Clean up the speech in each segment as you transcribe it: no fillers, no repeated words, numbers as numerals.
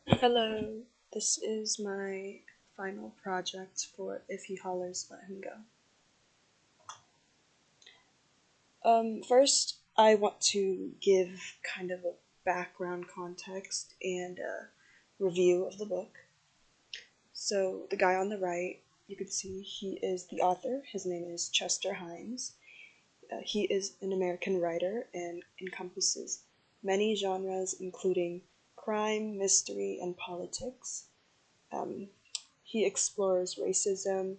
Hello, this is my final project for If He Hollers, Let Him Go. First, I want to give kind of a background context and a review of the book. So, the guy on the right, you can see he is the author. His name is Chester Himes. He is an American writer and encompasses many genres, including crime, mystery, and politics. Um, he explores racism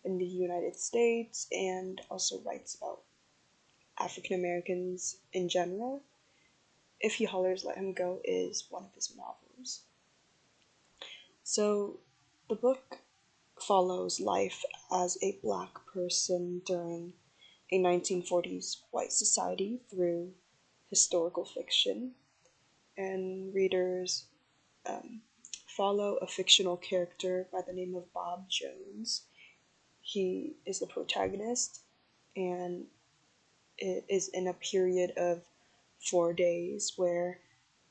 in the United States and also writes about African Americans in general. If He Hollers, Let Him Go is one of his novels. So the book follows life as a black person during a 1940s white society through historical fiction, and readers um, follow a fictional character by the name of Bob Jones. He is the protagonist, and it is in a period of 4 days where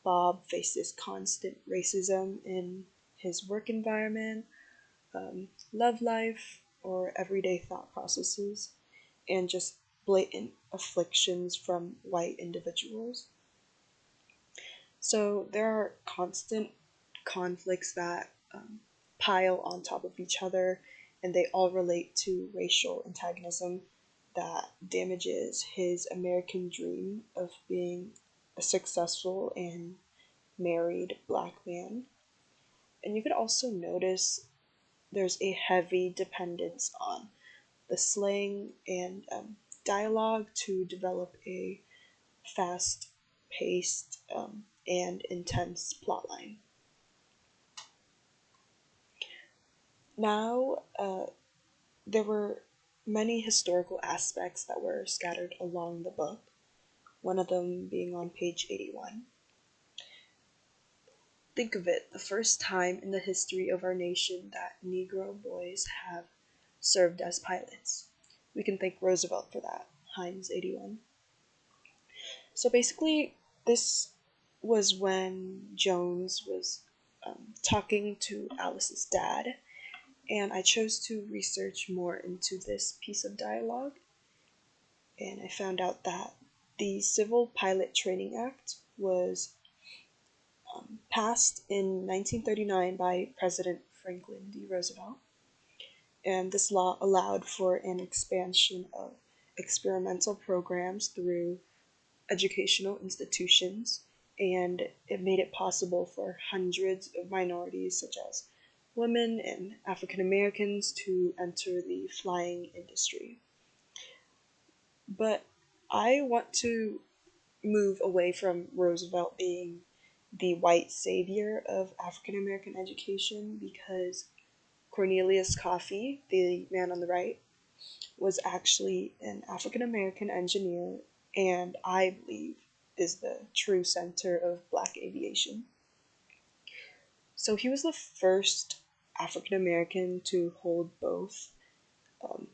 Bob faces constant racism in his work environment, love life, or everyday thought processes, and just blatant afflictions from white individuals. So there are constant conflicts that pile on top of each other, and they all relate to racial antagonism that damages his American dream of being a successful and married black man. And you could also notice there's a heavy dependence on the slang and dialogue to develop a fast paced and intense plotline. Now, there were many historical aspects that were scattered along the book, one of them being on page 81. Think of it, the first time in the history of our nation that Negro boys have served as pilots. We can thank Roosevelt for that, Heinz 81. So basically, this was when Jones was talking to Alice's dad, and I chose to research more into this piece of dialogue, and I found out that the Civil Pilot Training Act was passed in 1939 by President Franklin D. Roosevelt, and this law allowed for an expansion of experimental programs through educational institutions, and it made it possible for hundreds of minorities, such as women and African Americans, to enter the flying industry. But I want to move away from Roosevelt being the white savior of African American education because Cornelius Coffey, the man on the right, was actually an African American engineer and I believe is the true center of black aviation. So he was the first African American to hold both um,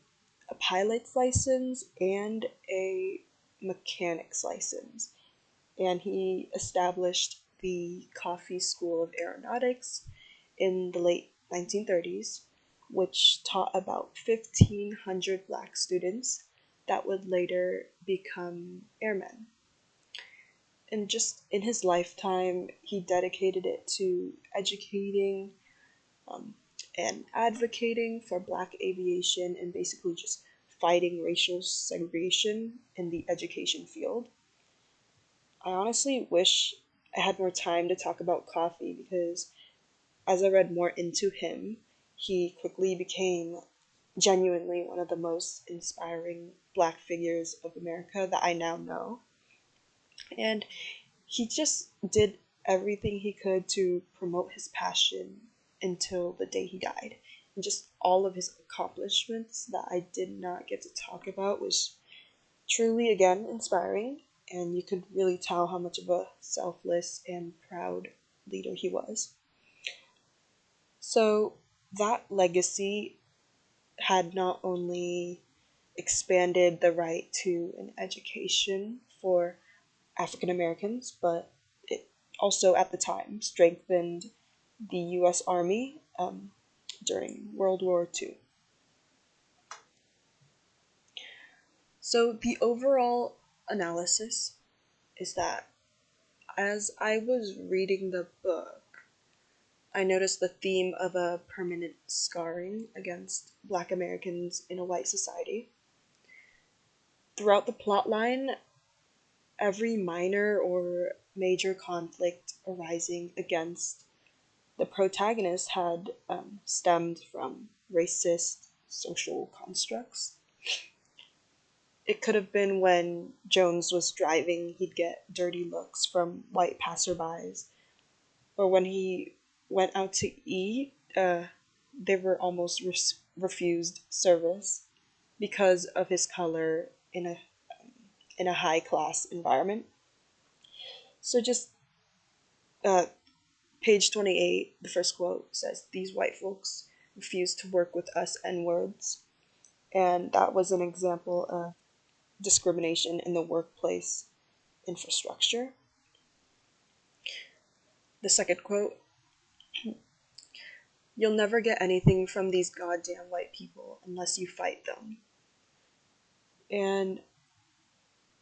a pilot's license and a mechanic's license. And he established the Coffey School of Aeronautics in the late 1930s, which taught about 1,500 black students that would later become airmen. And just in his lifetime, he dedicated it to educating um, and advocating for black aviation and basically just fighting racial segregation in the education field. I honestly wish I had more time to talk about Coffee because as I read more into him, he quickly became genuinely one of the most inspiring black figures of America that I now know. And he just did everything he could to promote his passion until the day he died. And just all of his accomplishments that I did not get to talk about was truly, again, inspiring. And you could really tell how much of a selfless and proud leader he was. So that legacy had not only expanded the right to an education for African Americans, but it also at the time strengthened the US Army during World War II. So, the overall analysis is that as I was reading the book, I noticed the theme of a permanent scarring against Black Americans in a white society. Throughout the plotline, every minor or major conflict arising against the protagonist had stemmed from racist social constructs. It could have been when Jones was driving, he'd get dirty looks from white passerbys, or when he went out to eat, they were almost refused service because of his color in a high class environment. So just uh, page 28, the first quote says, "These white folks refuse to work with us N words." And that was an example of discrimination in the workplace infrastructure. The second quote, "You'll never get anything from these goddamn white people unless you fight them." And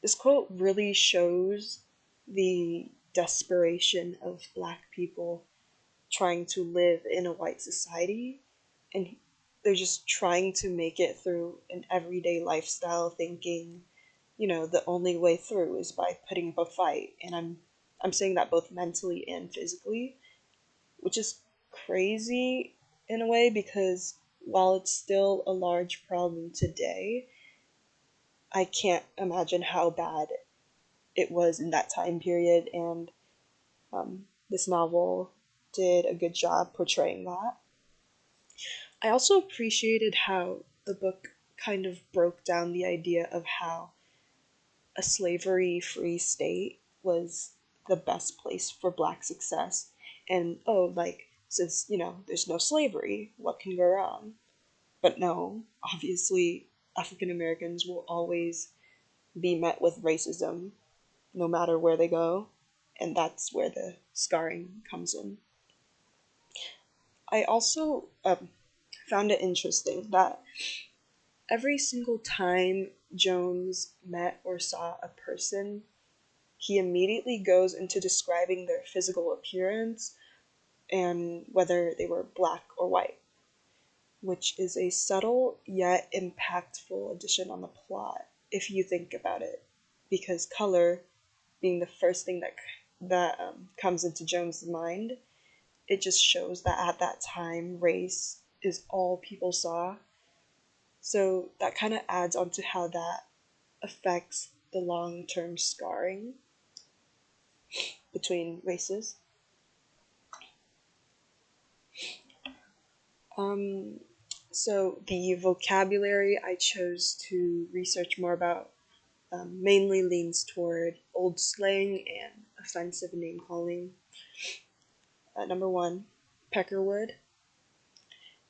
this quote really shows the desperation of Black people trying to live in a white society, and they're just trying to make it through an everyday lifestyle, thinking, the only way through is by putting up a fight. And I'm saying that both mentally and physically, which is crazy in a way, because while it's still a large problem today, I can't imagine how bad it was in that time period, and this novel did a good job portraying that. I also appreciated how the book kind of broke down the idea of how a slavery free state was the best place for Black success. And oh, like, since, there's no slavery, what can go wrong? But no, obviously, African Americans will always be met with racism no matter where they go, and that's where the scarring comes in. I also found it interesting that every single time Jones met or saw a person, he immediately goes into describing their physical appearance and whether they were Black or white, which is a subtle yet impactful addition on the plot if you think about it, because color being the first thing that comes into Jones' mind, it just shows that at that time race is all people saw. So that kind of adds on to how that affects the long-term scarring between races. Um, so the vocabulary I chose to research more about mainly leans toward old slang and offensive name calling. Number one, peckerwood.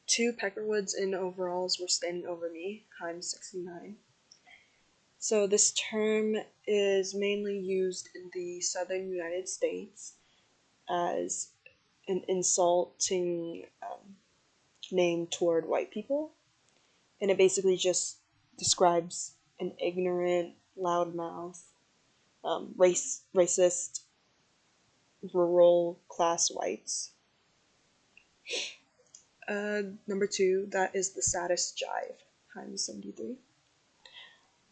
Two peckerwoods in overalls were standing over me. I'm 69. So this term is mainly used in the southern United States as an insulting name toward white people, and it basically just describes an ignorant, loudmouth, racist, rural class whites. Number two, that is the saddest jive. I'm 73.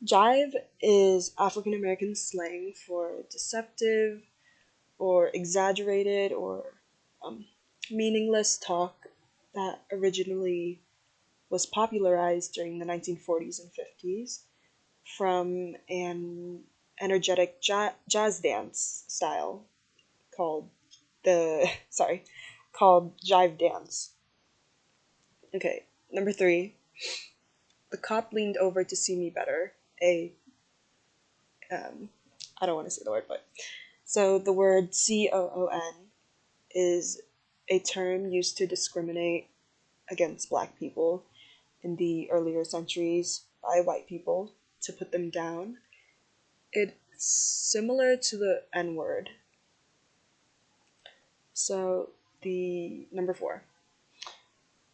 Jive is African American slang for deceptive or exaggerated or um, meaningless talk that originally was popularized during the 1940s and 50s from an energetic jazz dance style called the sorry called jive dance. Okay, number three, the cop leaned over to see me better. A um, I don't want to say the word, but so the word COON is a term used to discriminate against Black people in the earlier centuries by white people to put them down. It's similar to the N word. So The number 4,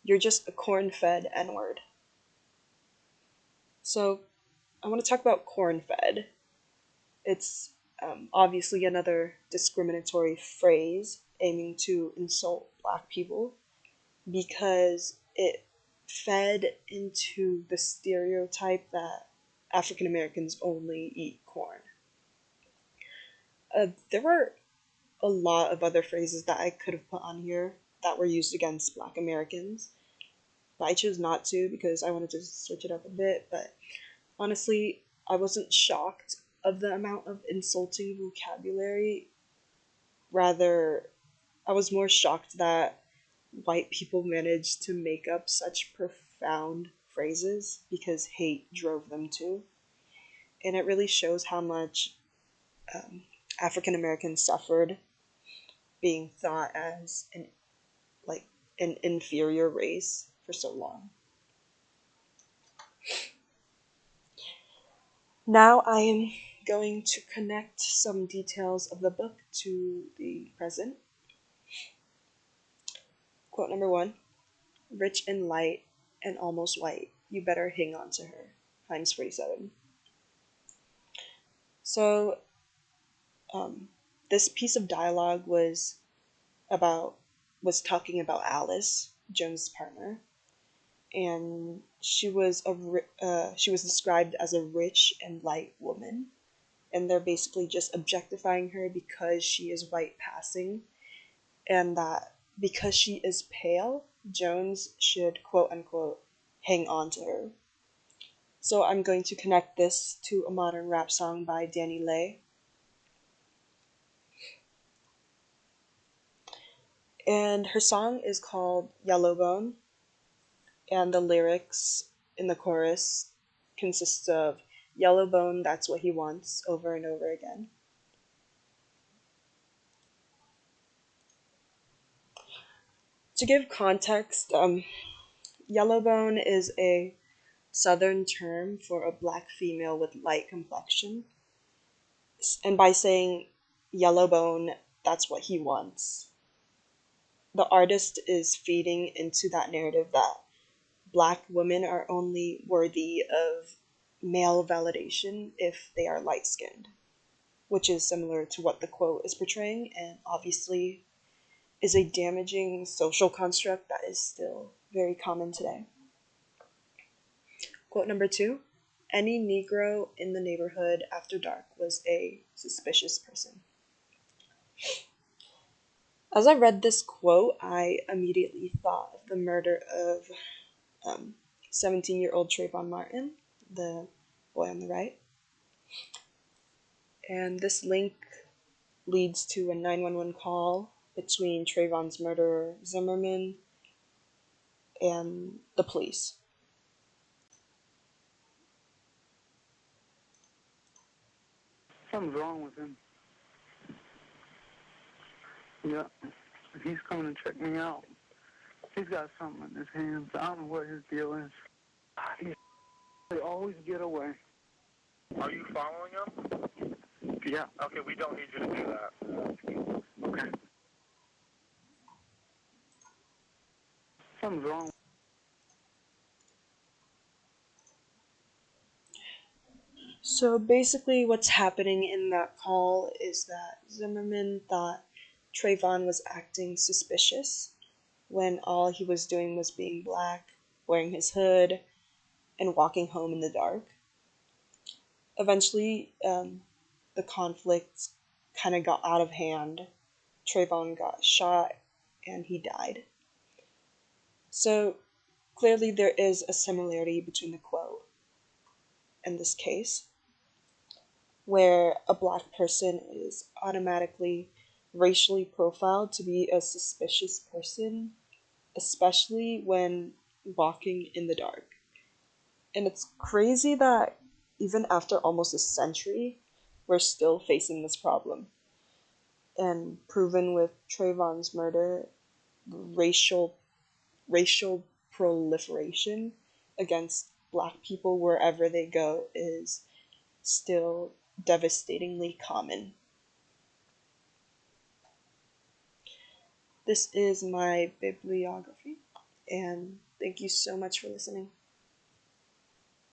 you're just a corn-fed N-word. So I want to talk about corn-fed. It's obviously another discriminatory phrase aiming to insult black people because it fed into the stereotype that African Americans only eat corn. There were a lot of other phrases that I could have put on here that were used against black Americans, but I chose not to because I wanted to switch it up a bit. But honestly, I wasn't shocked of the amount of insulting vocabulary. Rather, I was more shocked that white people managed to make up such profound phrases because hate drove them to. And it really shows how much African Americans suffered being thought as like an inferior race for so long. Now I am going to connect some details of the book to the present. Quote number 1, rich and light and almost white, you better hang on to her. Heinz 47. So this piece of dialogue about was talking about Alice, Jones' partner, and she was described as a rich and light woman, and they're basically just objectifying her because she is white passing, and that because she is pale, Jones should quote unquote hang on to her. So I'm going to connect this to a modern rap song by Danny Lay. And her song is called Yellowbone, and the lyrics in the chorus consists of Yellowbone, that's what he wants, over and over again. To give context, Yellowbone is a southern term for a black female with light complexion. And by saying Yellowbone, that's what he wants, the artist is feeding into that narrative that black women are only worthy of male validation if they are light skinned, which is similar to what the quote is portraying, and obviously is a damaging social construct that is still very common today. Quote number 2, any Negro in the neighborhood after dark was a suspicious person. As I read this quote, I immediately thought of the murder of 17-year-old Trayvon Martin, the boy on the right. And this link leads to a 911 call between Trayvon's murderer, Zimmerman, and the police. Something's wrong with him. Yeah, he's coming to check me out. He's got something in his hands. I don't know what his deal is. They always get away. Are you following him? Yeah. Okay, we don't need you to do that. Okay. Something's wrong. So basically, what's happening in that call is that Zimmerman thought Trayvon was acting suspicious when all he was doing was being black, wearing his hood, and walking home in the dark. Eventually, the conflict kind of got out of hand. Trayvon got shot and he died. So clearly, there is a similarity between the quote and this case, where a black person is automatically racially profiled to be a suspicious person, especially when walking in the dark. And it's crazy that even after almost a century, we're still facing this problem. And proven with Trayvon's murder, racial racial proliferation against black people wherever they go is still devastatingly common. This is my bibliography, and thank you so much for listening.